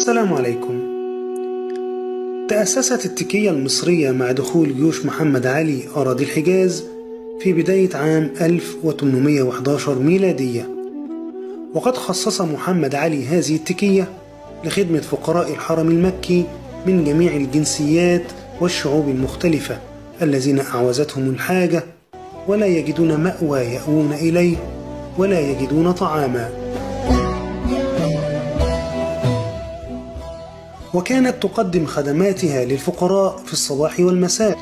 السلام عليكم. تأسست التكية المصرية مع دخول جيوش محمد علي أراضي الحجاز في بداية عام 1811 ميلادية، وقد خصص محمد علي هذه التكية لخدمة فقراء الحرم المكي من جميع الجنسيات والشعوب المختلفة الذين أعوزتهم الحاجة ولا يجدون مأوى يأوون إليه ولا يجدون طعاما. وكانت تقدم خدماتها للفقراء في الصباح والمساء،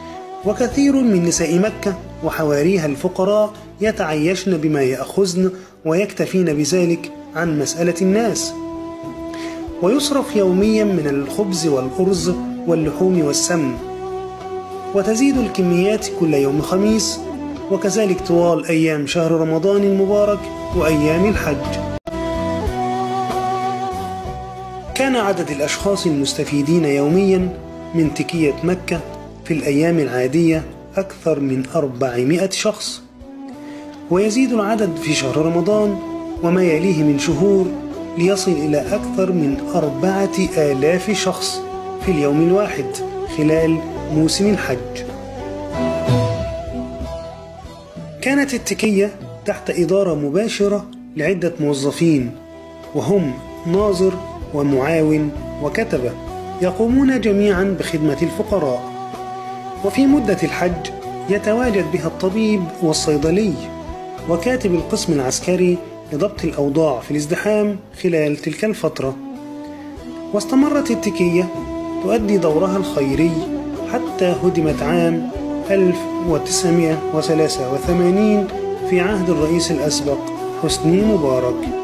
وكثير من نساء مكة وحواريها الفقراء يتعيشن بما يأخذن ويكتفين بذلك عن مسألة الناس. ويصرف يوميا من الخبز والأرز واللحوم والسمن، وتزيد الكميات كل يوم خميس، وكذلك طوال أيام شهر رمضان المبارك وأيام الحج. كان عدد الأشخاص المستفيدين يوميا من تكية مكة في الأيام العادية أكثر من 400 شخص، ويزيد العدد في شهر رمضان وما يليه من شهور ليصل إلى أكثر من 4000 شخص في اليوم الواحد خلال موسم الحج. كانت التكية تحت إدارة مباشرة لعدة موظفين، وهم ناظر ومعاون وكتبة يقومون جميعا بخدمة الفقراء. وفي مدة الحج يتواجد بها الطبيب والصيدلي وكاتب القسم العسكري لضبط الأوضاع في الازدحام خلال تلك الفترة. واستمرت التكية تؤدي دورها الخيري حتى هدمت عام 1983 في عهد الرئيس الأسبق حسني مبارك.